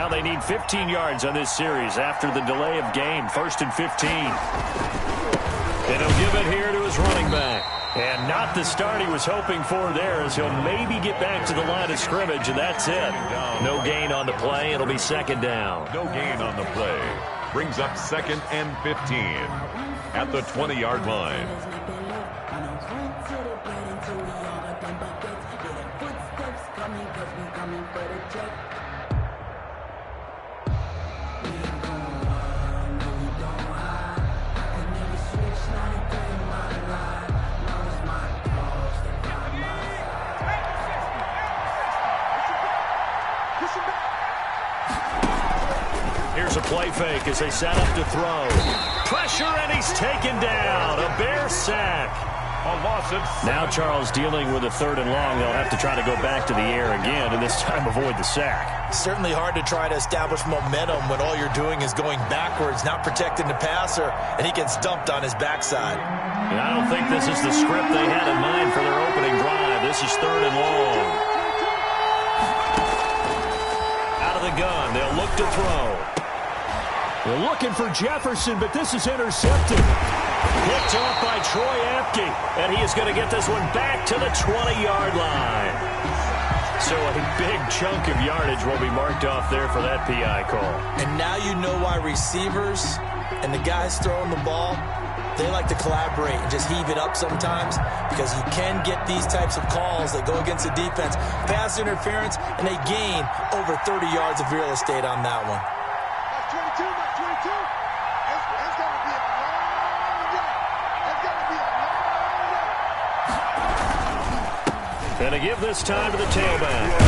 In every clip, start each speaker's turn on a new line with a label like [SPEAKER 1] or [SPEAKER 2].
[SPEAKER 1] Now they need 15 yards on this series after the delay of game. 1st and 15. And he'll give it here to his running back. And not the start he was hoping for there, as he'll maybe get back to the line of scrimmage, and that's it. No gain on the play. It'll be 2nd down.
[SPEAKER 2] No gain on the play. Brings up 2nd and 15 at the 20-yard line.
[SPEAKER 1] Here's a play fake as they set up to throw. Pressure, and he's taken down. A Bear sack.
[SPEAKER 2] A loss of 7.
[SPEAKER 1] Now Charles dealing with a 3rd and long. They'll have to try to go back to the air again, and this time avoid the sack.
[SPEAKER 3] Certainly hard to try to establish momentum when all you're doing is going backwards, not protecting the passer, and he gets dumped on his backside.
[SPEAKER 1] And I don't think this is the script they had in mind for their opening drive. This is 3rd and long. Out of the gun, they'll look to throw. They're looking for Jefferson, but this is intercepted. Picked off by Troy Apke, and he is going to get this one back to the 20-yard line. So a big chunk of yardage will be marked off there for that PI call.
[SPEAKER 3] And now you know why receivers and the guys throwing the ball, they like to collaborate and just heave it up sometimes, because you can get these types of calls that go against the defense. Pass interference, and they gain over 30 yards of real estate on that one.
[SPEAKER 1] And to give this time to the tailback.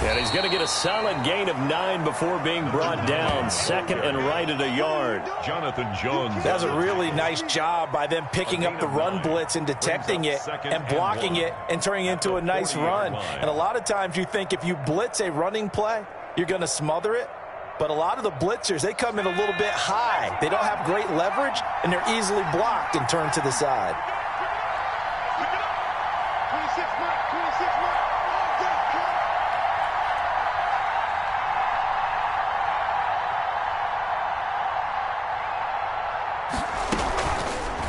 [SPEAKER 1] And he's going to get a solid gain of 9 before being brought down. 2nd and right at a yard.
[SPEAKER 2] Jonathan Jones.
[SPEAKER 3] That was a really nice job by them picking up the run blitz and detecting it and blocking it and turning it into a nice run. And a lot of times you think if you blitz a running play, you're going to smother it. But a lot of the blitzers, they come in a little bit high. They don't have great leverage, and they're easily blocked and turned to the side.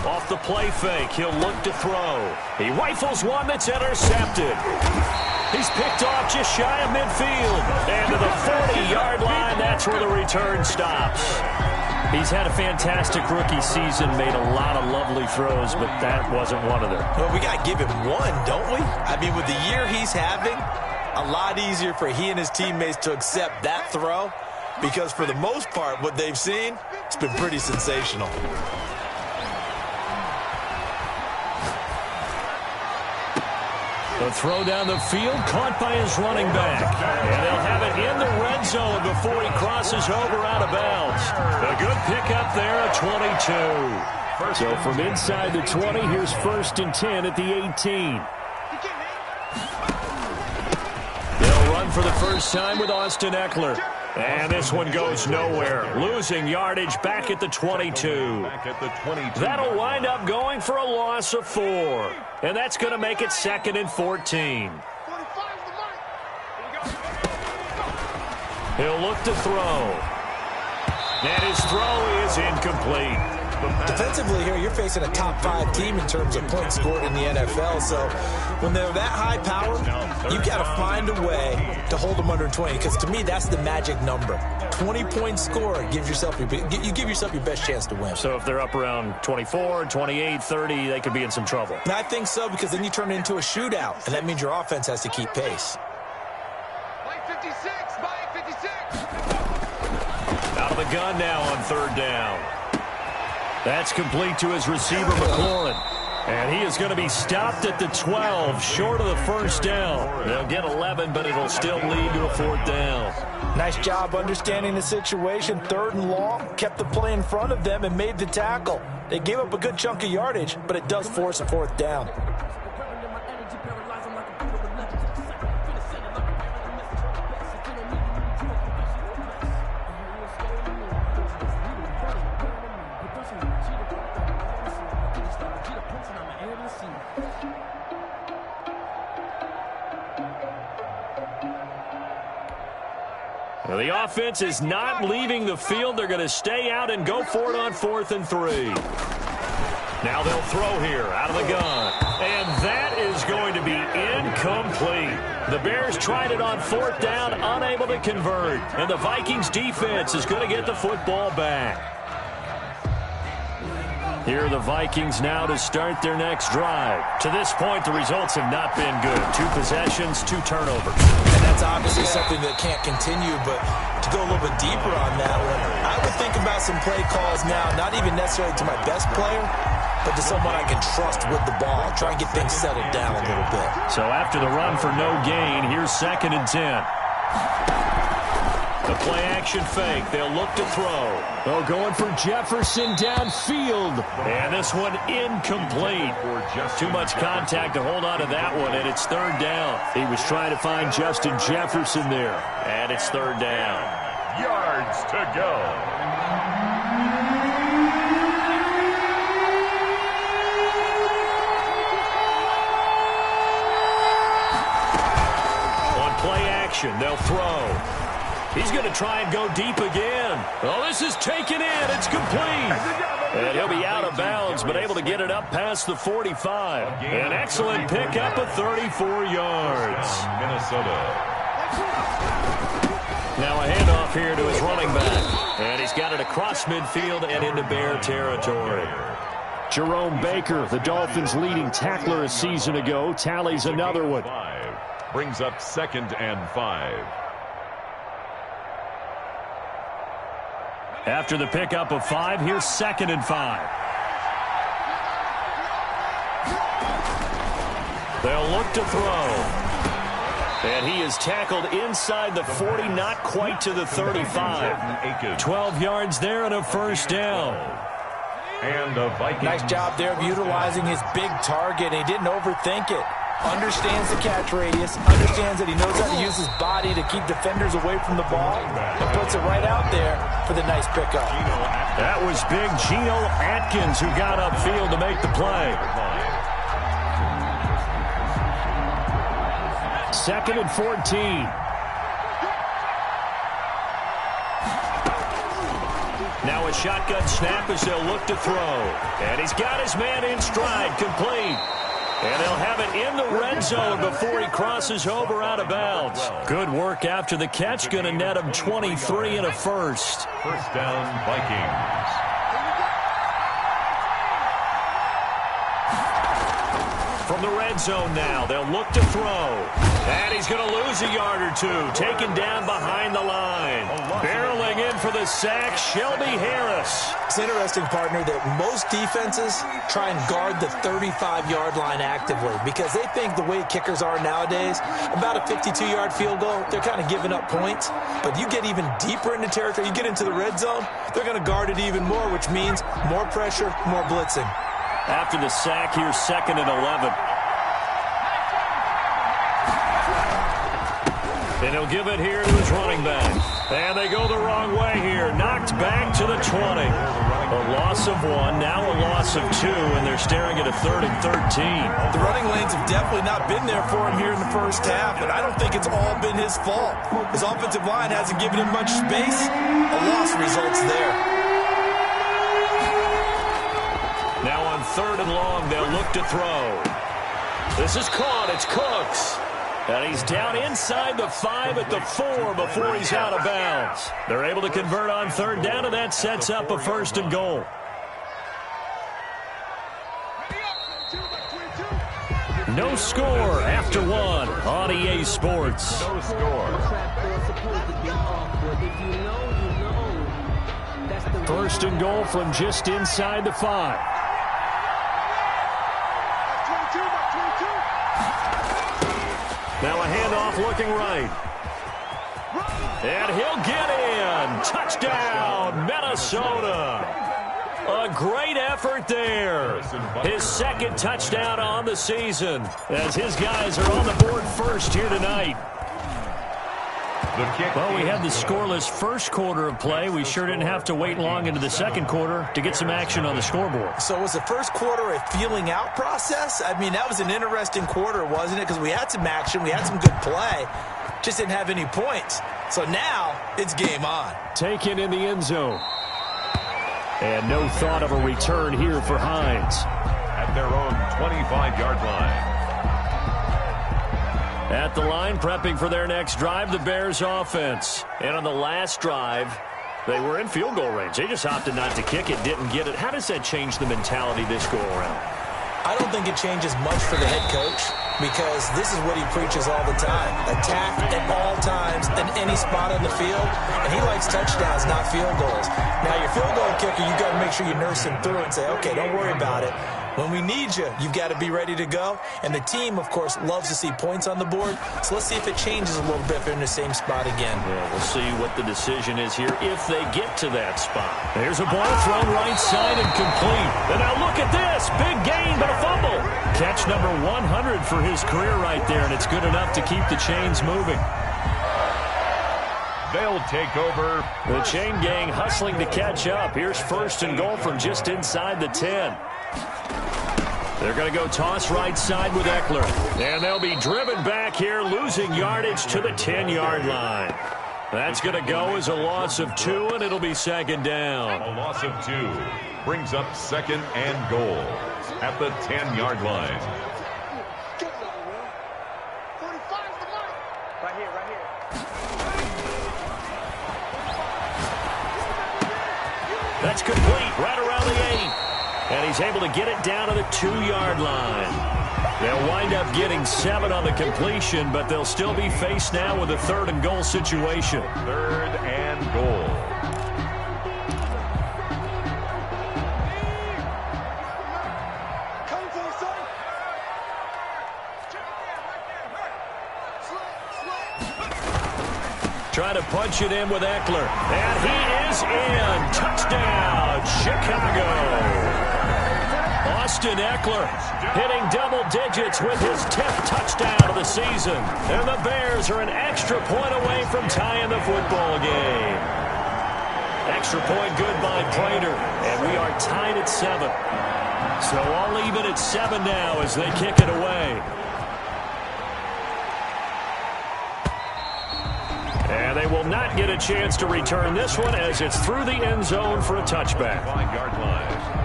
[SPEAKER 1] Off the play fake, he'll look to throw. He rifles one that's intercepted. He's picked off just shy of midfield. And to the 40-yard line, that's where the return stops. He's had a fantastic rookie season, made a lot of lovely throws, but that wasn't one of them.
[SPEAKER 3] Well, we got to give him one, don't we? I mean, with the year he's having, a lot easier for he and his teammates to accept that throw, because for the most part, what they've seen, it's been pretty sensational.
[SPEAKER 1] The throw down the field, caught by his running back. And they'll have it in the red zone before he crosses over out of bounds. A good pickup there at 22. So from inside the 20, here's 1st and 10 at the 18. They'll run for the first time with Austin Eckler. And this one goes nowhere. Losing yardage back at the 22. That'll wind up going for a loss of 4. And that's going to make it 2nd and 14. He'll look to throw. And his throw is incomplete.
[SPEAKER 3] Defensively here, you're facing a top 5 team in terms of points scored in the NFL. So when they're that high power, you got to find a way to hold them under 20. Because to me, that's the magic number. 20 points scored gives yourself you give yourself your best chance to win.
[SPEAKER 1] So if they're up around 24, 28, 30, they could be in some trouble.
[SPEAKER 3] And I think so, because then you turn it into a shootout, and that means your offense has to keep pace.
[SPEAKER 1] Out of the gun now on 3rd down. That's complete to his receiver, McLaurin. And he is going to be stopped at the 12, short of the first down. They'll get 11, but it'll still lead to a 4th down.
[SPEAKER 3] Nice job understanding the situation. 3rd and long, kept the play in front of them and made the tackle. They gave up a good chunk of yardage, but it does force a 4th down.
[SPEAKER 1] The offense is not leaving the field. They're going to stay out and go for it on 4th and 3. Now they'll throw here out of the gun. And that is going to be incomplete. The Bears tried it on 4th down, unable to convert. And the Vikings defense is going to get the football back. Here are the Vikings now to start their next drive. To this point, the results have not been good. 2 possessions, 2 turnovers.
[SPEAKER 3] And that's obviously something that can't continue, but to go a little bit deeper on that one, I would think about some play calls now, not even necessarily to my best player, but to someone I can trust with the ball. Try and get things settled down a little bit.
[SPEAKER 1] So after the run for no gain, here's 2nd and 10. The play-action fake. They'll look to throw. Oh, going for Jefferson downfield. And this one incomplete. Too much contact to hold on to that one, and it's 3rd down. He was trying to find Justin Jefferson there. And it's 3rd down.
[SPEAKER 2] Yards to go.
[SPEAKER 1] They'll throw. He's going to try and go deep again. Oh, this is taken in. It's complete. And he'll be out of bounds, but able to get it up past the 45. An excellent pickup of 34 yards.
[SPEAKER 2] Minnesota.
[SPEAKER 1] Now a handoff here to his running back. And he's got it across midfield and into Bear territory. Jerome Baker, the Dolphins' leading tackler a season ago, tallies another one.
[SPEAKER 2] Brings up 2nd and 5.
[SPEAKER 1] After the pickup of 5, here's 2nd and 5. They'll look to throw. And he is tackled inside the 40, not quite to the 35. 12 yards there and a 1st down.
[SPEAKER 2] And the Vikings.
[SPEAKER 3] Nice job there of utilizing his big target. He didn't overthink it. Understands the catch radius, understands that he knows how to use his body to keep defenders away from the ball, and puts it right out there for the nice pickup.
[SPEAKER 1] That was big Geno Atkins who got upfield to make the play. 2nd and 14. Now a shotgun snap as they'll look to throw. And he's got his man in stride, complete. And they'll have it in the red zone before he crosses over out of bounds. Good work after the catch. Going to net him 23 and a 1st.
[SPEAKER 2] 1st down, Vikings.
[SPEAKER 1] From the red zone now, they'll look to throw. And he's going to lose a yard or 2. Taken down behind the line. Barreling in for the sack, Shelby Harris.
[SPEAKER 3] It's interesting, partner, that most defenses try and guard the 35-yard line actively because they think the way kickers are nowadays, about a 52-yard field goal, they're kind of giving up points. But you get even deeper into territory, you get into the red zone, they're going to guard it even more, which means more pressure, more blitzing.
[SPEAKER 1] After the sack, here's 2nd and 11. And he'll give it here to his running back. And they go the wrong way here. Knocked back to the 20. A loss of 1, now a loss of 2, and they're staring at a 3rd and 13.
[SPEAKER 3] The running lanes have definitely not been there for him here in the first half, and I don't think it's all been his fault. His offensive line hasn't given him much space. A loss results there.
[SPEAKER 1] Now on 3rd and long, they'll look to throw. This is caught. It's Cooks. And he's down inside the 5 at the 4 before he's out of bounds. They're able to convert on 3rd down, and that sets up a 1st and goal. No score after 1 on EA Sports.
[SPEAKER 2] No score.
[SPEAKER 1] 1st and goal from just inside the 5. Now a handoff looking right. And he'll get in. Touchdown, Minnesota. A great effort there. His 2nd touchdown on the season as his guys are on the board first here tonight. Well, we had the scoreless first quarter of play. We sure didn't have to wait long into the second quarter to get some action on the scoreboard.
[SPEAKER 3] So was the first quarter a feeling out process? I mean, that was an interesting quarter, wasn't it? Because we had some action, we had some good play, just didn't have any points. So now it's game on.
[SPEAKER 1] Taken in the end zone. And no thought of a return here for Hines.
[SPEAKER 2] At their own 25-yard line.
[SPEAKER 1] At the line, prepping for their next drive, the Bears offense. And on the last drive, they were in field goal range. They just opted not to kick it, didn't get it. How does that change the mentality this go around?
[SPEAKER 3] I don't think it changes much for the head coach because this is what he preaches all the time. Attack at all times in any spot on the field, and he likes touchdowns, not field goals. Now, your field goal kicker, you've got to make sure you nurse him through and say, okay, don't worry about it. When we need you, you've got to be ready to go. And the team, of course, loves to see points on the board. So let's see if it changes a little bit if they're in the same spot again.
[SPEAKER 1] Yeah, we'll see what the decision is here if they get to that spot. There's a ball thrown right side and complete. And now look at this. Big gain, but a fumble. Catch number 100 for his career right there, and it's good enough to keep the chains moving.
[SPEAKER 2] They'll take over.
[SPEAKER 1] The chain gang hustling to catch up. Here's first and goal from just inside the 10. They're going to go toss right side with Eckler. And they'll be driven back here, losing yardage to the 10-yard line. That's going to go as a loss of 2, and it'll be second down.
[SPEAKER 2] A loss of 2 brings up second and goal at the 10-yard line.
[SPEAKER 1] That's complete right around the 8. And he's able to get it down to the 2-yard line. They'll wind up getting 7 on the completion, but they'll still be faced now with a third and goal situation.
[SPEAKER 2] Third and goal.
[SPEAKER 1] Trying to punch it in with Eckler. And he is in. Touchdown, Chicago. Austin Eckler hitting double digits with his 10th touchdown of the season. And the Bears are an extra point away from tying the football game. Extra point good by Prater. And we are tied at 7. So all even at 7 now as they kick it away. And they will not get a chance to return this one as it's through the end zone for a touchback.
[SPEAKER 2] 5-yard line.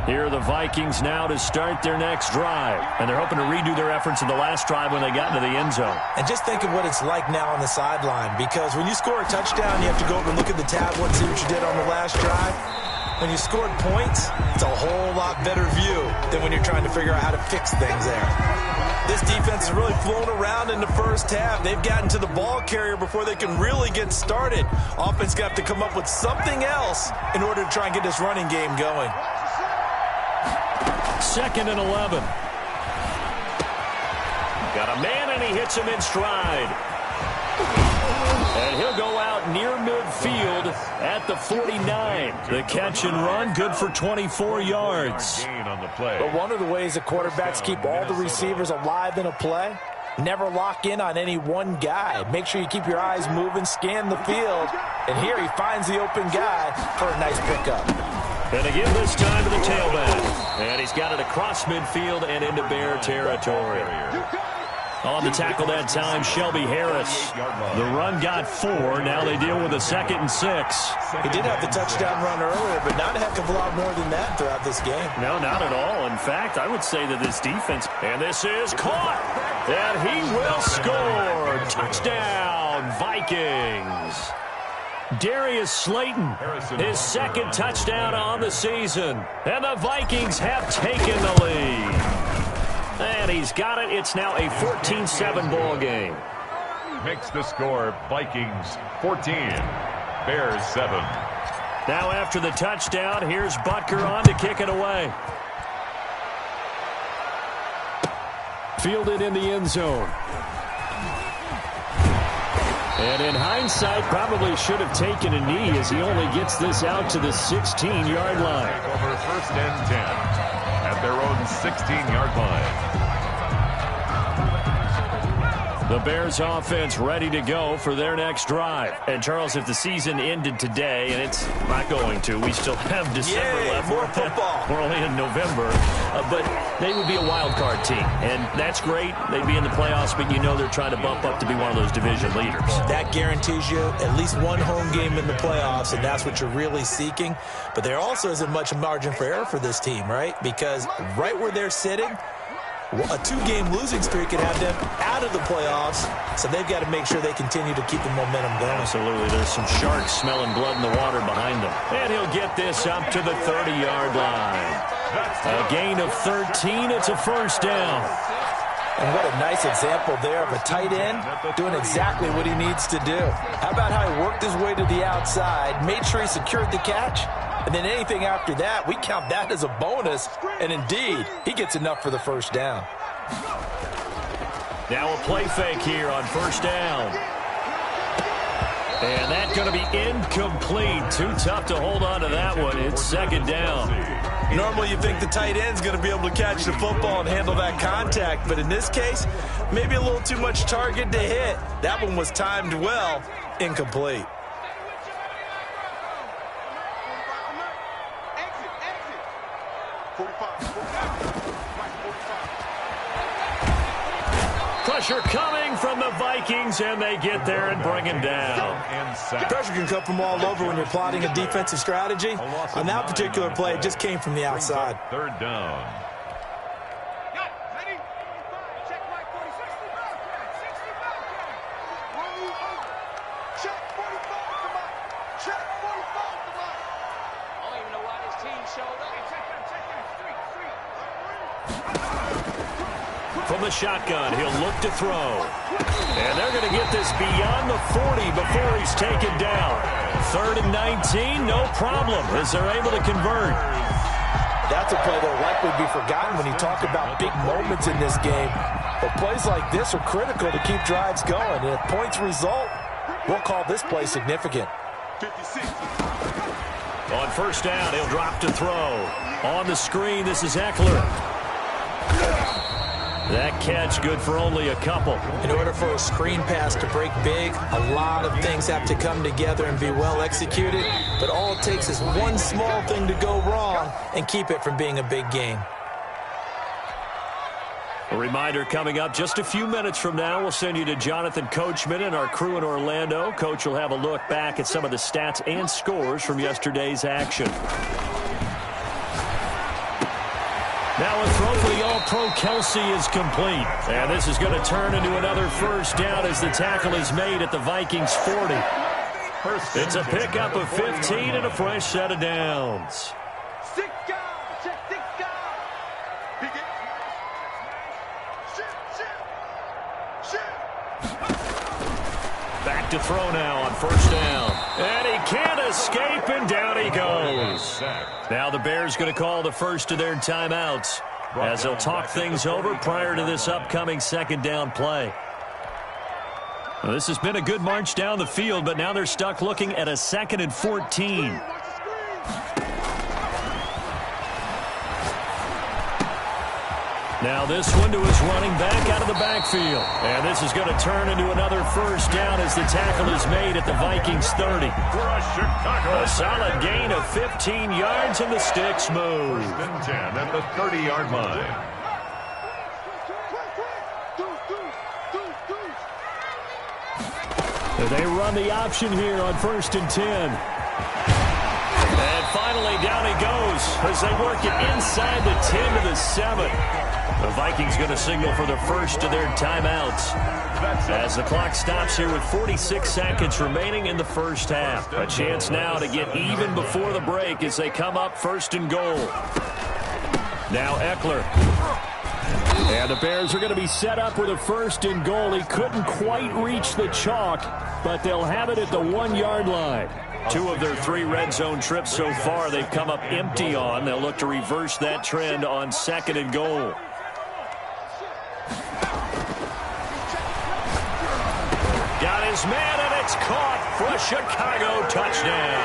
[SPEAKER 1] Here are the Vikings now to start their next drive. And they're hoping to redo their efforts in the last drive when they got into the end zone.
[SPEAKER 3] And just think of what it's like now on the sideline, because when you score a touchdown, you have to go over and look at the tablet and see what you did on the last drive. When you scored points, it's a whole lot better view than when you're trying to figure out how to fix things there. This defense has really flown around in the first half. They've gotten to the ball carrier before they can really get started. Offense got to come up with something else in order to try and get this running game going.
[SPEAKER 1] Second and 11. Got a man, and he hits him in stride. And he'll go out near midfield at the 49. The catch and run, good for 24 yards.
[SPEAKER 3] But one of the ways the quarterbacks keep all the receivers alive in a play, never lock in on any one guy. Make sure you keep your eyes moving, scan the field. And here he finds the open guy for a nice pickup.
[SPEAKER 1] And again this time to the tailback. And he's got it across midfield and into Bear territory. On the tackle that time, Shelby Harris. The run got 4. Now they deal with a 2nd and 6.
[SPEAKER 3] He did have the touchdown run earlier, but not a heck of a lot more than that throughout this game.
[SPEAKER 1] No, not at all. In fact, I would say that this defense, and this is caught, and he will score. Touchdown, Vikings. Darius Slayton, his 2nd touchdown on the season. And the Vikings have taken the lead. And he's got it. It's now a 14-7 ball game.
[SPEAKER 2] Makes the score Vikings 14, Bears 7.
[SPEAKER 1] Now after the touchdown, here's Butker on to kick it away. Fielded in the end zone. And in hindsight, probably should have taken a knee as he only gets this out to the 16-yard line.
[SPEAKER 2] Over 1st and 10 at their own 16-yard line.
[SPEAKER 1] The Bears offense ready to go for their next drive. And, Charles, if the season ended today, and it's not going to, we still have December left.
[SPEAKER 3] More football.
[SPEAKER 1] We're only in November. But they would be a wild card team. And that's great. They'd be in the playoffs, but you know they're trying to bump up to be one of those division leaders.
[SPEAKER 3] That guarantees you at least one home game in the playoffs, and that's what you're really seeking. But there also isn't much margin for error for this team, right? Because right where they're sitting, a 2-game losing streak could have them out of the playoffs, so they've got to make sure they continue to keep the momentum going.
[SPEAKER 1] Absolutely. There's some sharks smelling blood in the water behind them. And he'll get this up to the 30-yard line. A gain of 13. It's a first down.
[SPEAKER 3] And what a nice example there of a tight end doing exactly what he needs to do. How about how he worked his way to the outside, made sure he secured the catch, and then anything after that, we count that as a bonus. And indeed, he gets enough for the first down.
[SPEAKER 1] Now a play fake here on first down. And that's going to be incomplete. Too tough to hold on to that one. It's second down.
[SPEAKER 3] Normally you think the tight end's going to be able to catch the football and handle that contact. But in this case, maybe a little too much target to hit. That one was timed well. Incomplete.
[SPEAKER 1] Pressure coming from the Vikings, and they get there and bring him down.
[SPEAKER 3] Pressure can come from all over when you're plotting a defensive strategy. On that particular play, it just came from the outside.
[SPEAKER 2] Third down.
[SPEAKER 1] From the shotgun, he'll look to throw. And they're going to get this beyond the 40 before he's taken down. 3rd and 19, no problem, as they're able to convert.
[SPEAKER 3] That's a play that will likely be forgotten when you talk about big moments in this game. But plays like this are critical to keep drives going. And if points result, we'll call this play significant.
[SPEAKER 4] 56.
[SPEAKER 1] On first down, he'll drop to throw. On the screen, this is Eckler. That catch good for only a couple.
[SPEAKER 3] In order for a screen pass to break big, a lot of things have to come together and be well executed. But all it takes is one small thing to go wrong and keep it from being a big gain.
[SPEAKER 1] A reminder coming up just a few minutes from now. We'll send you to Jonathan Coachman and our crew in Orlando. Coach will have a look back at some of the stats and scores from yesterday's action. Now a throw for the All-Pro Kelsey is complete. And this is going to turn into another first down as the tackle is made at the Vikings 40. It's a pickup of 15 and a fresh set of downs. Back to throw now on first down. And he can't escape, and down he goes. Now the Bears going to call the first of their timeouts as they'll talk things over prior to this upcoming second down play. Well, this has been a good march down the field, but now they're stuck looking at a 2nd and 14. Now this one to his running back out of the backfield. And this is going to turn into another first down as the tackle is made at the Vikings 30. A solid gain of 15 yards and the sticks move.
[SPEAKER 2] 1st and 10 at the 30-yard line.
[SPEAKER 1] They run the option here on 1st and 10. And finally down he goes as they work it inside the 10 to the 7. The Vikings going to signal for the first of their timeouts as the clock stops here with 46 seconds remaining in the first half. A chance now to get even before the break as they come up 1st and goal. Now Eckler. And the Bears are going to be set up with a 1st and goal. He couldn't quite reach the chalk, but they'll have it at the 1-yard line. 2 of their 3 red zone trips so far they've come up empty on. They'll look to reverse that trend on 2nd and goal. Got his man, and it's caught for a Chicago touchdown.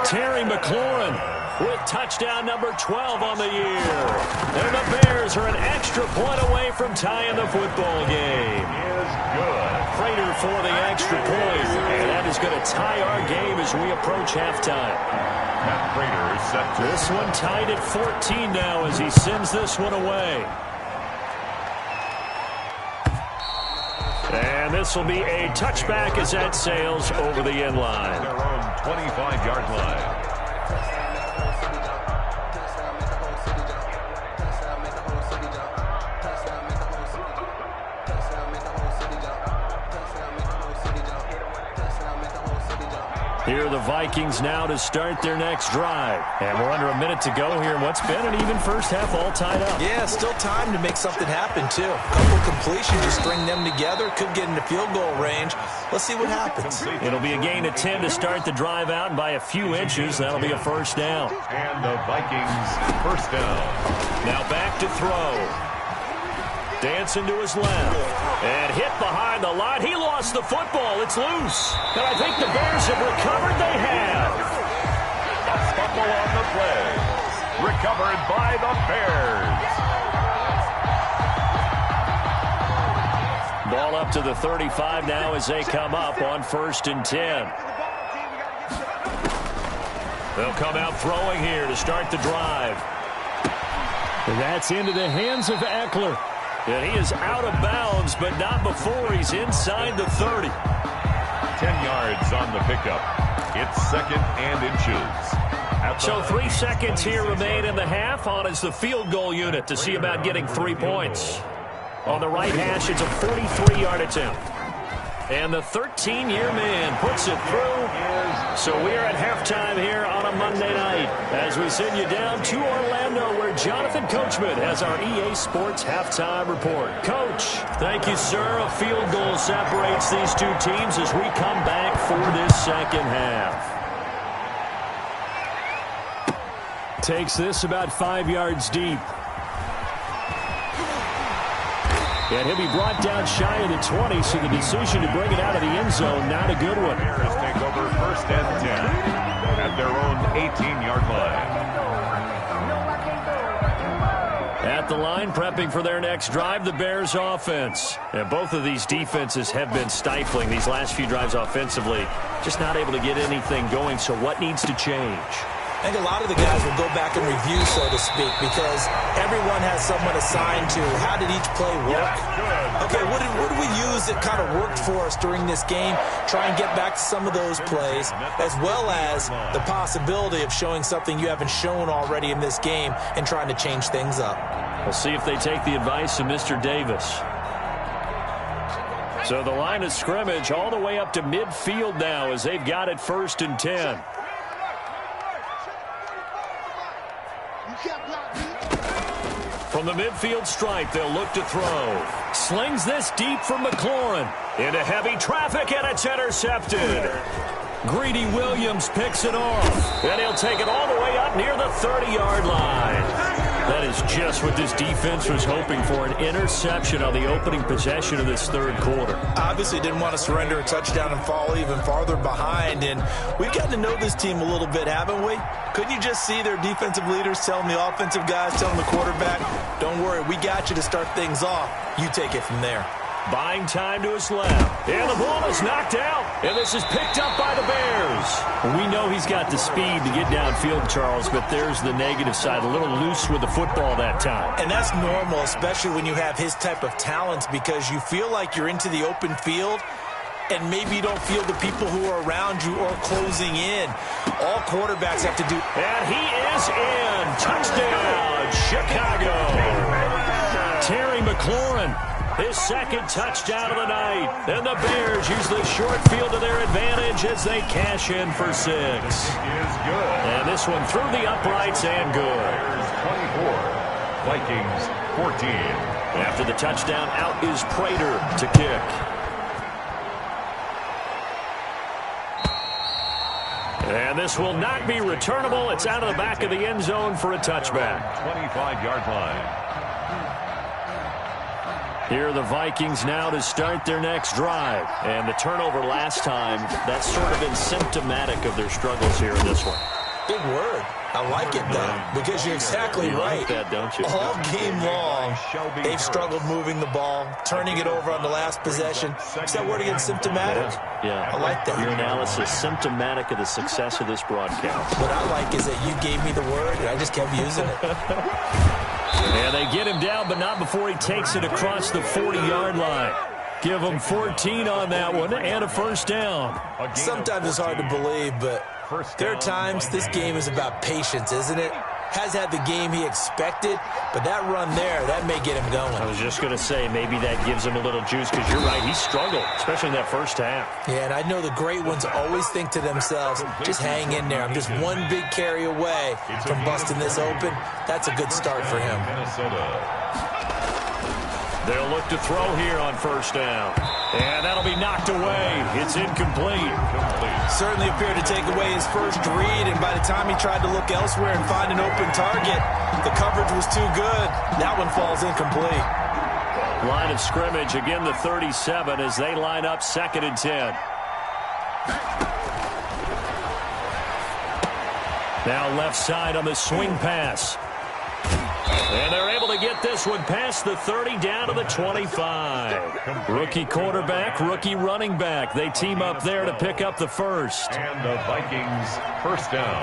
[SPEAKER 1] Terry McLaurin with touchdown number 12 on the year. And the Bears are an extra extra point away from tying the football game.
[SPEAKER 2] Is good.
[SPEAKER 1] Prater for the extra point, and that is going to tie our game as we approach halftime.
[SPEAKER 2] Matt Prater is set to.
[SPEAKER 1] This one tied at 14 now as he sends this one away. And this will be a touchback as that sails over the end line.
[SPEAKER 2] Their own 25-yard line.
[SPEAKER 1] Here are the Vikings now to start their next drive. And we're under a minute to go here in what's been an even first half, all tied up.
[SPEAKER 3] Yeah, still time to make something happen, too. A couple completions, just string them together. Could get into field goal range. Let's see what happens.
[SPEAKER 1] It'll be a gain of 10 to start the drive out, and by a few inches, that'll be a first down.
[SPEAKER 2] And the Vikings first down.
[SPEAKER 1] Now back to throw. Dancing to his left. And hit behind the line. He lost the football. It's loose. And I think the Bears have recovered. They have.
[SPEAKER 2] A fumble on the play. Recovered by the Bears.
[SPEAKER 1] Ball up to the 35 now as they come up on 1st and 10. They'll come out throwing here to start the drive. And that's into the hands of Eckler. And he is out of bounds, but not before he's inside the 30.
[SPEAKER 2] 10 yards on the pickup. It's 2nd and inches.
[SPEAKER 1] So 3 seconds here remain in the half. On is the field goal unit to see about getting 3 points. On the right hash, it's a 43-yard attempt. And the 13-year man puts it through. So we're at halftime here on a Monday night as we send you down to Orlando where Jonathan Coachman has our EA Sports halftime report. Coach, thank you, sir. A field goal separates these two teams as we come back for this second half. Takes this about 5 yards deep. And he'll be brought down shy of the 20, so the decision to bring it out of the end zone, not a good one.
[SPEAKER 2] Bears take over 1st and 10 at their own 18-yard line.
[SPEAKER 1] At the line, prepping for their next drive, the Bears offense. And both of these defenses have been stifling these last few drives offensively. Just not able to get anything going, so what needs to change?
[SPEAKER 3] I think a lot of the guys will go back and review, so to speak, because everyone has someone assigned to how did each play work. Okay, what did we use that kind of worked for us during this game? Try and get back to some of those plays, as well as the possibility of showing something you haven't shown already in this game and trying to change things up.
[SPEAKER 1] We'll see if they take the advice of Mr. Davis. So the line of scrimmage all the way up to midfield now as they've got it 1st and 10. From the midfield stripe, they'll look to throw. Slings this deep for McLaurin. Into heavy traffic, and it's intercepted. Greedy Williams picks it off. And he'll take it all the way up near the 30-yard line. That is just what this defense was hoping for, an interception on the opening possession of this 3rd quarter.
[SPEAKER 3] Obviously didn't want to surrender a touchdown and fall even farther behind, and we've gotten to know this team a little bit, haven't we? Couldn't you just see their defensive leaders telling the offensive guys, telling the quarterback, don't worry, we got you to start things off. You take it from there.
[SPEAKER 1] Buying time to his left. And the ball is knocked out. And this is picked up by the Bears. We know he's got the speed to get downfield, Charles, but there's the negative side. A little loose with the football that time.
[SPEAKER 3] And that's normal, especially when you have his type of talents, because you feel like you're into the open field and maybe you don't feel the people who are around you or closing in. All quarterbacks have to do.
[SPEAKER 1] And he is in. Touchdown, Chicago. Terry McLaurin. His 2nd touchdown of the night. And the Bears use the short field to their advantage as they cash in for 6.
[SPEAKER 2] Is good.
[SPEAKER 1] And this one through the uprights and good.
[SPEAKER 2] 24. Vikings 14.
[SPEAKER 1] After the touchdown, out is Prater to kick. And this will not be returnable. It's out of the back of the end zone for a touchback.
[SPEAKER 2] 25-yard line.
[SPEAKER 1] Here are the Vikings now to start their next drive. And the turnover last time, that's sort of been symptomatic of their struggles here in this one.
[SPEAKER 3] Big word. I like it, though, because you're exactly right.
[SPEAKER 1] Like that, don't you?
[SPEAKER 3] All game long, they've struggled moving the ball, turning it over on the last possession. Is that word again, symptomatic?
[SPEAKER 1] Yeah.
[SPEAKER 3] I like that.
[SPEAKER 1] Your analysis, symptomatic of the success of this broadcast.
[SPEAKER 3] What I like is that you gave me the word, and I just kept using it.
[SPEAKER 1] And they get him down, but not before he takes it across the 40-yard line. Give him 14 on that one and a first down.
[SPEAKER 3] Sometimes it's hard to believe, but there are times this game is about patience, isn't it? Has had the game he expected, but that run there, that may get him going.
[SPEAKER 1] I was just going to say, maybe that gives him a little juice, because you're right, he struggled, especially in that first half.
[SPEAKER 3] Yeah, and I know the great ones always think to themselves, just hang in there. I'm just one big carry away from busting this open. That's a good start for him.
[SPEAKER 1] They'll look to throw here on first down. And that'll be knocked away. It's incomplete.
[SPEAKER 3] Certainly appeared to take away his first read, and by the time he tried to look elsewhere and find an open target, the coverage was too good. That one falls incomplete.
[SPEAKER 1] Line of scrimmage, again the 37 as they line up 2nd and 10. Now left side on the swing pass. And they're able to get this one past the 30 down to the 25. Rookie quarterback, rookie running back. They team up there to pick up the first.
[SPEAKER 2] And the Vikings first down.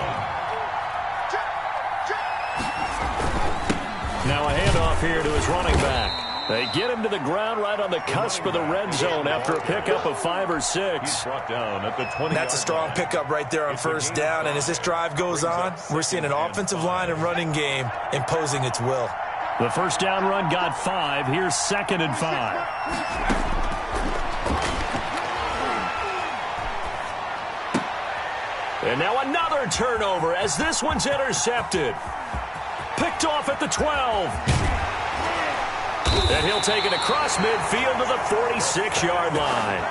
[SPEAKER 1] Now a handoff here to his running back. They get him to the ground right on the cusp of the red zone after a pickup of 5 or 6.
[SPEAKER 2] Brought down at the 20.
[SPEAKER 3] That's a strong pickup right there on first down, and as this drive goes on, we're seeing an offensive line and running game imposing its will.
[SPEAKER 1] The first down run got 5. Here's 2nd and 5. And now another turnover as this one's intercepted. Picked off at the 12. And he'll take it across midfield to the 46-yard line.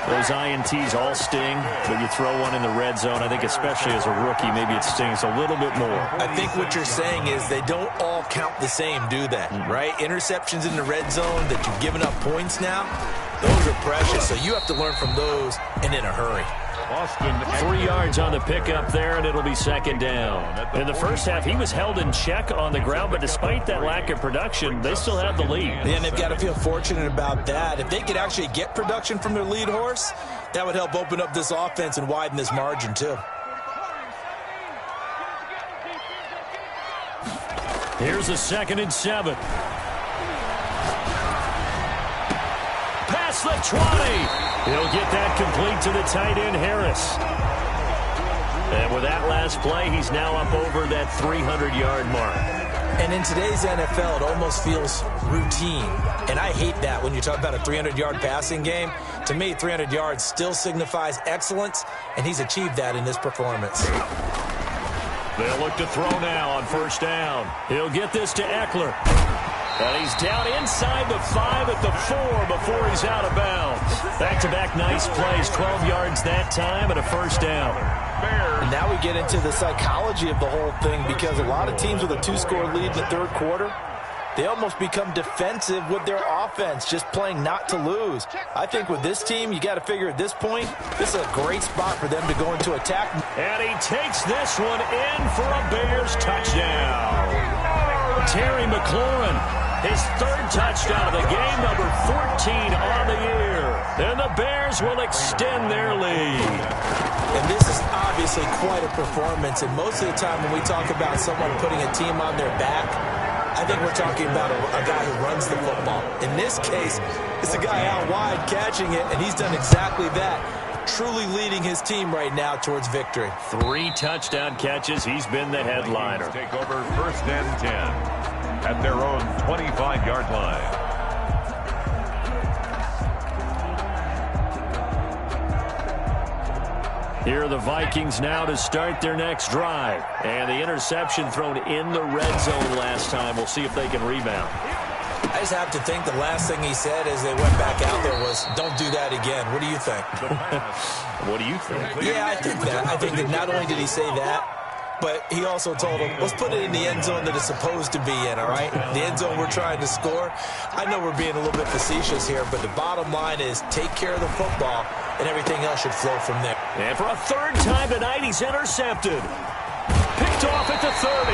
[SPEAKER 1] Those INTs all sting, but you throw one in the red zone, I think especially as a rookie, maybe it stings a little bit more.
[SPEAKER 3] I think what you're saying is they don't all count the same, do they? Right? Interceptions in the red zone that you've given up points now, those are precious, so you have to learn from those and in a hurry.
[SPEAKER 2] Boston
[SPEAKER 1] 3 yards on the pickup there, and it'll be 2nd down. In the first half, he was held in check on the ground, but despite that lack of production, they still have the lead.
[SPEAKER 3] And they've got to feel fortunate about that. If they could actually get production from their lead horse, that would help open up this offense and widen this margin, too.
[SPEAKER 1] Here's a 2nd and 7. Past the 20. He'll get that complete to the tight end, Harris. And with that last play, he's now up over that 300-yard mark.
[SPEAKER 3] And in today's NFL, it almost feels routine. And I hate that when you talk about a 300-yard passing game. To me, 300 yards still signifies excellence, and he's achieved that in this performance.
[SPEAKER 1] They'll look to throw now on first down. He'll get this to Eckler. And he's down inside the 5 at the 4 before he's out of bounds. Back-to-back nice plays, 12 yards that time and a first down.
[SPEAKER 3] And now we get into the psychology of the whole thing, because a lot of teams with a 2-score lead in the third quarter, they almost become defensive with their offense, just playing not to lose. I think with this team, you got to figure at this point, this is a great spot for them to go into attack.
[SPEAKER 1] And he takes this one in for a Bears touchdown. Terry McLaurin, his 3rd touchdown of the game, number 14 on the year. And the Bears will extend their lead.
[SPEAKER 3] And this is obviously quite a performance. And most of the time when we talk about someone putting a team on their back, I think we're talking about a guy who runs the football. In this case, it's a guy out wide catching it, and he's done exactly that, truly leading his team right now towards victory.
[SPEAKER 1] 3 touchdown catches. He's been the headliner.
[SPEAKER 2] Take over 1st and 10 at their own 25-yard line.
[SPEAKER 1] Here are the Vikings now to start their next drive. And the interception thrown in the red zone last time. We'll see if they can rebound.
[SPEAKER 3] I just have to think the last thing he said as they went back out there was, don't do that again. What do you think?
[SPEAKER 1] What do you think?
[SPEAKER 3] Yeah, I think that. I think that not only did he say that, but he also told him, let's put it in the end zone that it's supposed to be in, all right? The end zone we're trying to score. I know we're being a little bit facetious here, but the bottom line is take care of the football, and everything else should flow from there.
[SPEAKER 1] And for a 3rd time tonight, he's intercepted. Picked Picked off at the 30.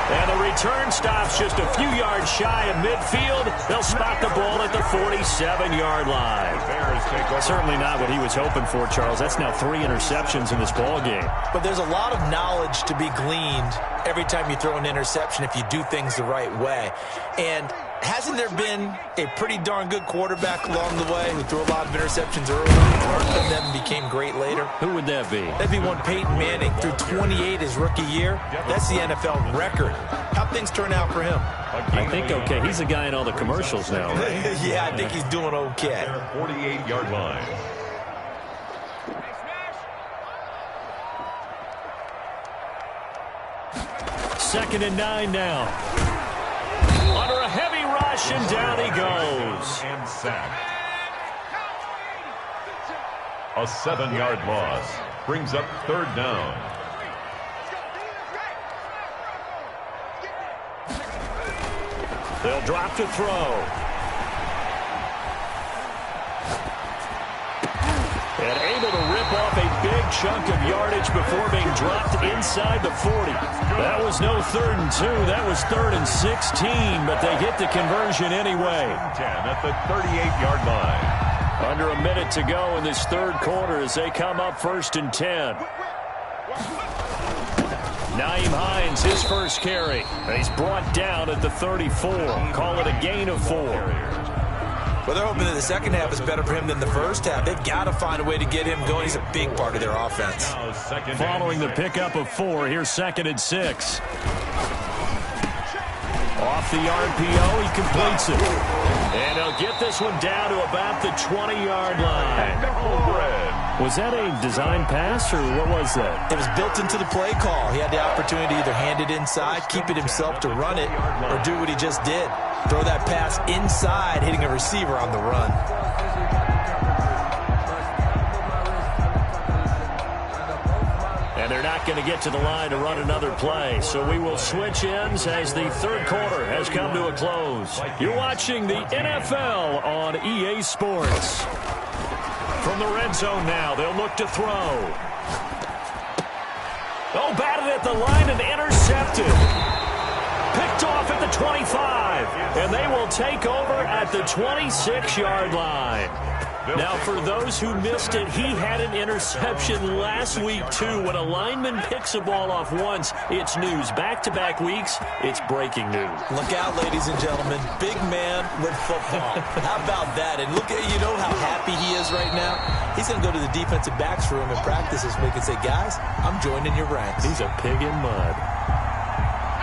[SPEAKER 1] And the return stops just a few yards shy of midfield. They'll spot the ball at the 47-yard line. Certainly not what he was hoping for, Charles. That's now 3 interceptions in this ball game.
[SPEAKER 3] But there's a lot of knowledge to be gleaned every time you throw an interception if you do things the right way. And hasn't there been a pretty darn good quarterback along the way who threw a lot of interceptions early, learned from them, and became great later?
[SPEAKER 1] Who would that be?
[SPEAKER 3] That'd be one Peyton Manning. Threw 28 his rookie year. That's the NFL record. How'd things turn out for him?
[SPEAKER 1] I think okay. He's the guy in all the commercials now, right?
[SPEAKER 3] Yeah, I think he's doing okay.
[SPEAKER 2] 48-yard line.
[SPEAKER 1] Second and 9 now. Under a heavy rush, and down he goes.
[SPEAKER 2] And sack. A 7-yard loss brings up 3rd down.
[SPEAKER 1] They'll drop to throw. And able to rip off a big chunk of yardage before being dropped inside the 40. That was no 3rd and 2. That was 3rd and 16, but they get the conversion anyway.
[SPEAKER 2] 10 at the 38-yard line.
[SPEAKER 1] Under a minute to go in this 3rd quarter as they come up 1st and 10. Nyheim Hines, his first carry. And he's brought down at the 34. Call it a gain of 4.
[SPEAKER 3] Well, they're hoping that the second half is better for him than the first half. They've got to find a way to get him going. He's a big part of their offense.
[SPEAKER 1] Following the pickup of 4, here's 2nd and 6. Off the RPO, he completes it. And he'll get this one down to about the 20-yard line. Was that a design pass, or what was that?
[SPEAKER 3] It was built into the play call. He had the opportunity to either hand it inside, keep it himself to run it, or do what he just did. Throw that pass inside, hitting a receiver on the run. And they're not going to get to the line to run another play. So we will switch ends as the 3rd quarter has come to a close. You're watching the NFL on EA Sports. From the red zone now, they'll look to throw. Oh, batted at the line and intercepted. Picked off at the 25. And they will take over at the 26-yard line. Now, for those who missed it, he had an interception last week, too. When a lineman picks a ball off once, it's news. Back-to-back weeks, it's breaking news. Look out, ladies and gentlemen. Big man with football. How about that? And look at, you know how happy he is right now? He's going to go to the defensive backs room and practice this week and say, guys, I'm joining your ranks.
[SPEAKER 1] He's a pig in mud.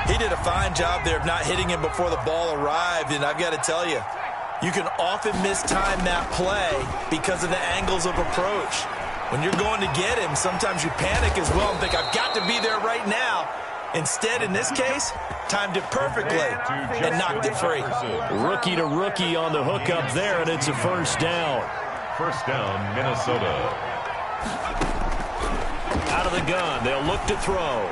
[SPEAKER 3] He did a fine job there of not hitting him before the ball arrived, and I've got to tell you, you can often mistime that play because of the angles of approach. When you're going to get him, sometimes you panic as well and think, I've got to be there right now. Instead, in this case, timed it perfectly and knocked it free.
[SPEAKER 1] Rookie to rookie on the hookup there, and it's a 1st down.
[SPEAKER 2] 1st down, Minnesota.
[SPEAKER 1] Out of the gun, they'll look to throw.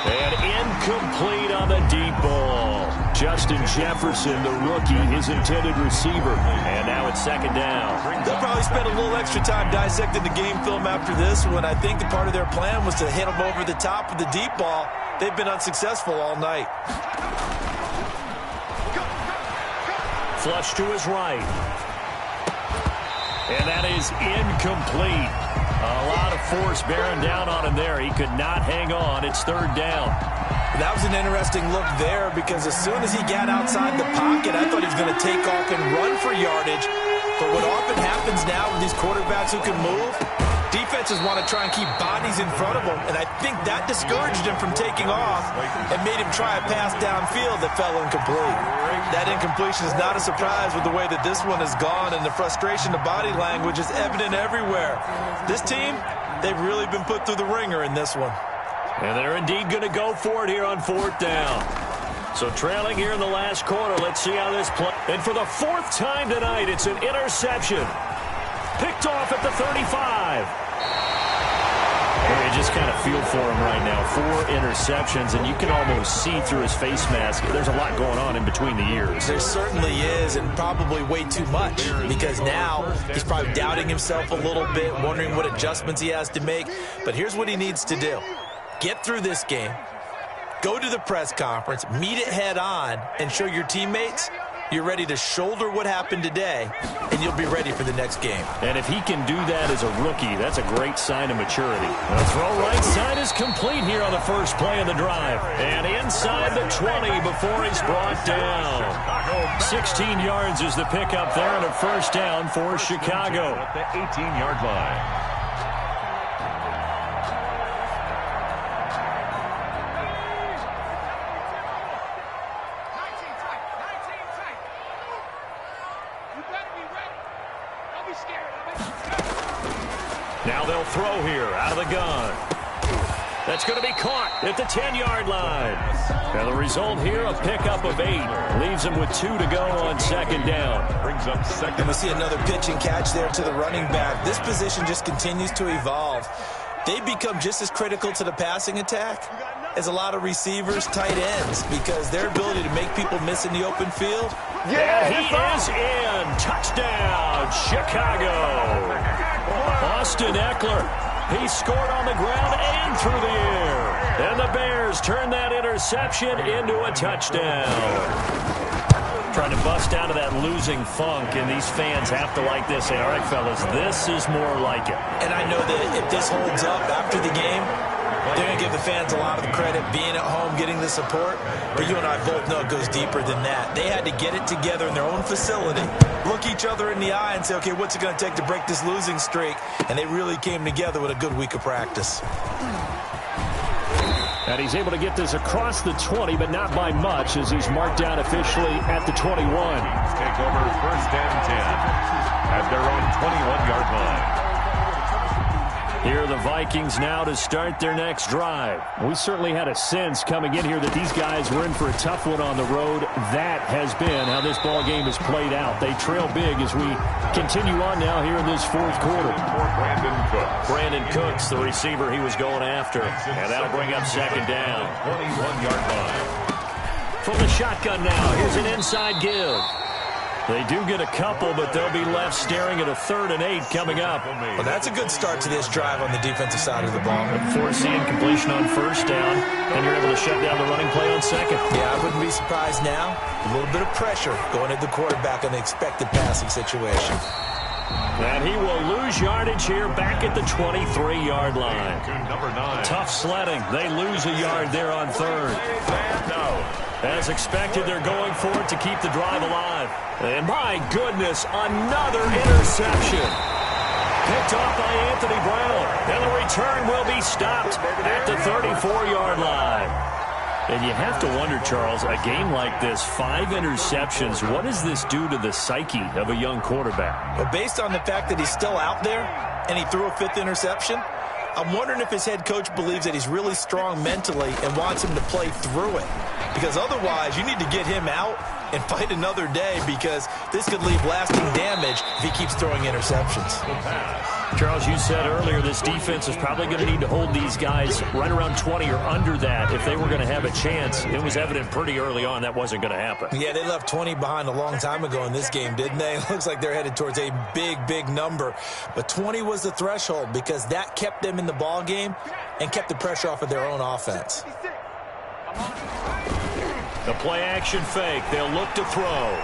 [SPEAKER 1] And incomplete on the deep ball. Justin Jefferson, the rookie, his intended receiver. And now it's 2nd down. They'll probably spend a little extra time dissecting the game film after this one. I think the part of their plan was to hit them over the top with the deep ball. They've been unsuccessful all night. Flush to his right. And that is incomplete. A lot of force bearing down on him there. He could not hang on. It's 3rd down. That was an interesting look there because as soon as he got outside the pocket, I thought he was going to take off and run for yardage. But what often happens now with these quarterbacks who can move, defenses want to try and keep bodies in front of them. And I think that discouraged him from taking off and made him try a pass downfield that fell incomplete. That incompletion is not a surprise with the way that this one has gone, and the frustration of body language is evident everywhere. This team, they've really been put through the ringer in this one. And they're indeed going to go for it here on 4th down. So trailing here in the last quarter, let's see how this plays. And for the 4th time tonight, it's an interception. Picked off at the 35. You just kind of feel for him right now. 4 interceptions, and you can almost see through his face mask. There's a lot going on in between the ears. There certainly is, and probably way too much, because now he's probably doubting himself a little bit, wondering what adjustments he has to make. But here's what he needs to do.
[SPEAKER 3] Get through this game, go to the press conference, meet it head on, and show your teammates you're ready to shoulder what happened today, and you'll be ready for the next game.
[SPEAKER 1] And if he can do that as a rookie, that's a great sign of maturity. The throw right side is complete here on the first play of the drive. And inside the 20 before he's brought down. 16 yards is the pickup there and a first down for Chicago.
[SPEAKER 2] At the 18-yard line.
[SPEAKER 1] Now they'll throw here out of the gun. That's going to be caught at the 10-yard line. And the result here, a pickup of 8. Leaves him with 2 to go on second down.
[SPEAKER 2] Brings up second.
[SPEAKER 3] And we see another pitch and catch there to the running back. This position just continues to evolve. They become just as critical to the passing attack as a lot of receivers, tight ends, because their ability to make people miss in the open field.
[SPEAKER 1] Yeah, he is in. Touchdown, Chicago. Austin Eckler, he scored on the ground and through the air. And the Bears turn that interception into a touchdown. Trying to bust out of that losing funk, and these fans have to like this. Say, all right, fellas, this is more like it.
[SPEAKER 3] And I know that if this holds up after the game, they're going to give the fans a lot of the credit, being at home, getting the support. But you and I both know it goes deeper than that. They had to get it together in their own facility, look each other in the eye and say, okay, what's it going to take to break this losing streak? And they really came together with a good week of practice.
[SPEAKER 1] And he's able to get this across the 20, but not by much, as he's marked down officially at the 21.
[SPEAKER 2] Take over first and 10 at their own 21-yard line.
[SPEAKER 1] Here are the Vikings now to start their next drive. We certainly had a sense coming in here that these guys were in for a tough one on the road. That has been how this ball game has played out. They trail big as we continue on now here in this fourth quarter. Brandon Cooks, the receiver he was going after. And that'll bring up second down.
[SPEAKER 2] 21-yard line.
[SPEAKER 1] From the shotgun now, here's an inside give. They do get a couple, but they'll be left staring at a 3rd and 8 coming up.
[SPEAKER 3] Well, that's a good start to this drive on the defensive side of the ball.
[SPEAKER 1] Forcing incompletion on first down, and you're able to shut down the running play on second.
[SPEAKER 3] Yeah, I wouldn't be surprised now. A little bit of pressure going at the quarterback on the expected passing situation.
[SPEAKER 1] And he will lose yardage here back at the 23-yard line.
[SPEAKER 2] Number 9.
[SPEAKER 1] Tough sledding. They lose a yard there on 3rd. As expected, they're going for it to keep the drive alive. And my goodness, another interception. Picked off by Anthony Brown. And the return will be stopped at the 34-yard line. And you have to wonder, Charles, a game like this, 5 interceptions, what does this do to the psyche of a young quarterback?
[SPEAKER 3] Well, based on the fact that he's still out there and he threw a 5th interception, I'm wondering if his head coach believes that he's really strong mentally and wants him to play through it. Because otherwise, you need to get him out and fight another day, because this could leave lasting damage if he keeps throwing interceptions.
[SPEAKER 1] Charles, you said earlier this defense is probably going to need to hold these guys right around 20 or under that if they were going to have a chance. It was evident pretty early on that wasn't going to happen.
[SPEAKER 3] Yeah, they left 20 behind a long time ago in this game, didn't they? It looks like they're headed towards a big, big number. But 20 was the threshold, because that kept them in the ball game and kept the pressure off of their own offense.
[SPEAKER 1] The play action fake. They'll look to throw.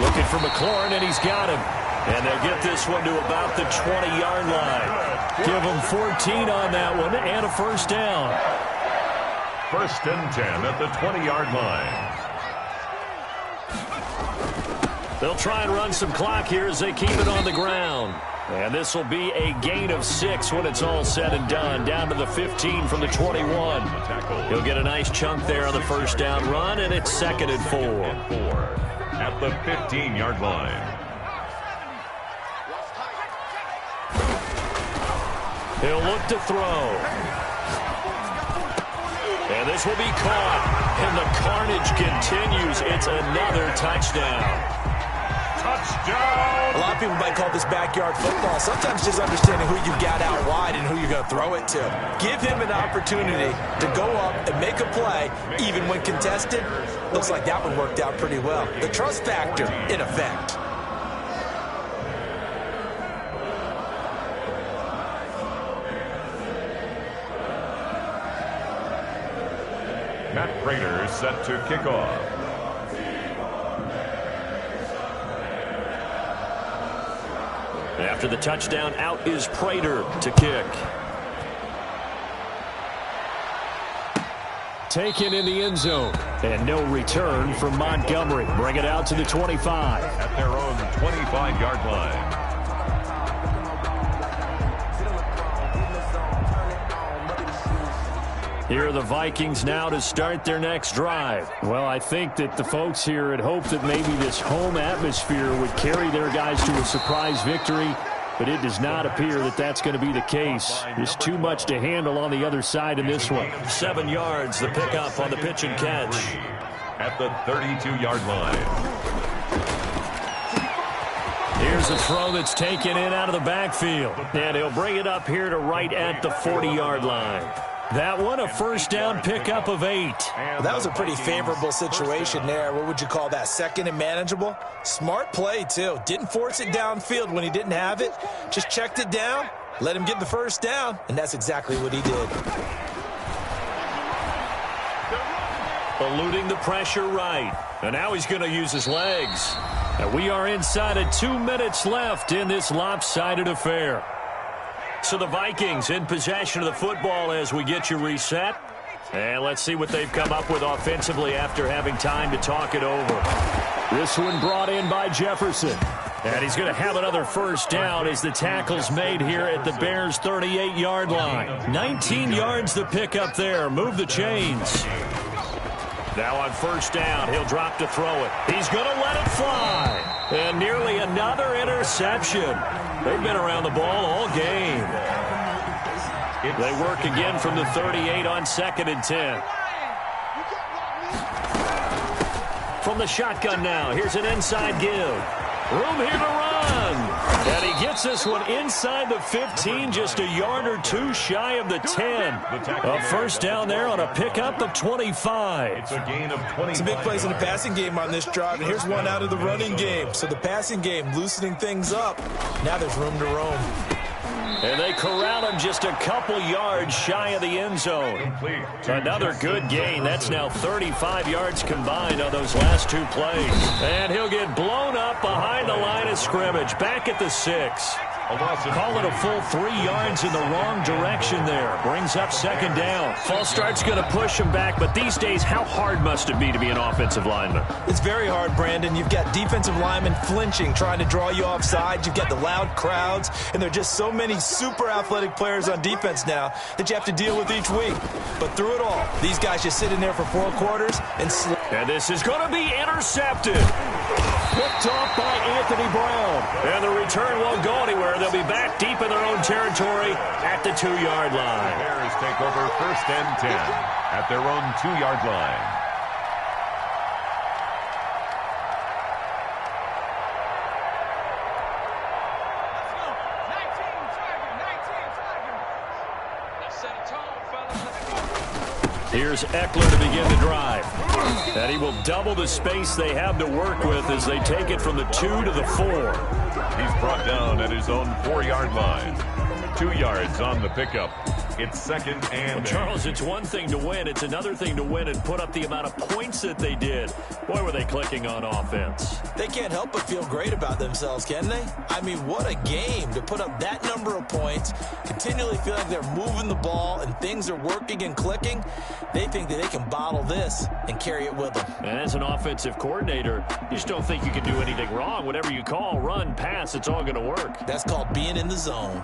[SPEAKER 1] Looking for McLaurin, and he's got him. And they'll get this one to about the 20-yard line. Give them 14 on that one and a first down.
[SPEAKER 2] First and 10 at the 20-yard line.
[SPEAKER 1] They'll try and run some clock here as they keep it on the ground. And this will be a gain of 6 when it's all said and done. Down to the 15 from the 21. He'll get a nice chunk there on the first down run, and it's 2nd and 4.
[SPEAKER 2] At the 15-yard line.
[SPEAKER 1] He'll look to throw. And this will be caught. And the carnage continues. It's another touchdown.
[SPEAKER 2] Touchdown!
[SPEAKER 3] A lot of people might call this backyard football. Sometimes just understanding who you've got out wide and who you're going to throw it to. Give him an opportunity to go up and make a play, even when contested. Looks like that one worked out pretty well. The trust factor in effect.
[SPEAKER 2] set to kick off.
[SPEAKER 1] After the touchdown, out is Prater to kick. Taken in the end zone. And no return from Montgomery. Bring it out to the 25.
[SPEAKER 2] At their own 25-yard line.
[SPEAKER 1] Here are the Vikings now to start their next drive. Well, I think that the folks here had hoped that maybe this home atmosphere would carry their guys to a surprise victory, but it does not appear that that's going to be the case. There's too much to handle on the other side in this one. 7 yards, the pickup on the pitch and catch.
[SPEAKER 2] At the 32-yard line.
[SPEAKER 1] Here's a throw that's taken in out of the backfield. And he'll bring it up here to right at the 40-yard line. That one, a first down pickup of 8.
[SPEAKER 3] Well, that was a pretty favorable situation there. What would you call that? Second and manageable? Smart play, too. Didn't force it downfield when he didn't have it. Just checked it down, let him get the first down, and that's exactly what he did.
[SPEAKER 1] Eluding the pressure right. And now he's going to use his legs. And we are inside of 2 minutes left in this lopsided affair. So the Vikings in possession of the football as we get you reset. And let's see what they've come up with offensively after having time to talk it over. This one brought in by Jefferson. And he's going to have another first down as the tackle's made here at the Bears' 38-yard line. 19 yards the pickup there. Move the chains. Now on first down, he'll drop to throw it. He's going to let it fly. And nearly another interception. They've been around the ball all game. They work again from the 38 on 2nd and 10. From the shotgun now, here's an inside give. Room here to run. And he gets this one inside the 15, just a yard or two shy of the 10. A first down there on a pickup of 25.
[SPEAKER 2] It's a gain of 20.
[SPEAKER 3] Some big plays in the passing game on this drive, and here's one out of the running game. So the passing game loosening things up. Now there's room to roam.
[SPEAKER 1] And they corral him just a couple yards shy of the end zone. Another good gain. That's now 35 yards combined on those last 2 plays. And he'll get blown up behind the line of scrimmage. Back at the 6. Call it a full 3 yards in the wrong direction there. Brings up 2nd down. False start's going to push him back, but these days, how hard must it be to be an offensive lineman?
[SPEAKER 3] It's very hard, Brandon. You've got defensive linemen flinching, trying to draw you offside. You've got the loud crowds, and there are just so many super athletic players on defense now that you have to deal with each week. But through it all, these guys just sit in there for 4 quarters and slip.
[SPEAKER 1] And this is going to be intercepted. Picked off by Anthony Brown. And the return won't go anywhere. They'll be back deep in their own territory at the 2-yard line.
[SPEAKER 2] The Bears take over 1st and 10 at their own 2-yard line.
[SPEAKER 1] Here's Eckler to begin the drive. And he will double the space they have to work with as they take it from the 2 to the 4.
[SPEAKER 2] He's brought down at his own 4-yard line. 2 yards on the pickup. It's 2nd and...
[SPEAKER 1] Well, Charles, it's one thing to win. It's another thing to win and put up the amount of points that they did. Boy, were they clicking on offense.
[SPEAKER 3] They can't help but feel great about themselves, can they? I mean, what a game to put up that number of points, continually feel like they're moving the ball and things are working and clicking. They think that they can bottle this and carry it with them.
[SPEAKER 1] And as an offensive coordinator, you just don't think you can do anything wrong. Whatever you call, run, pass, it's all going to work.
[SPEAKER 3] That's called being in the zone.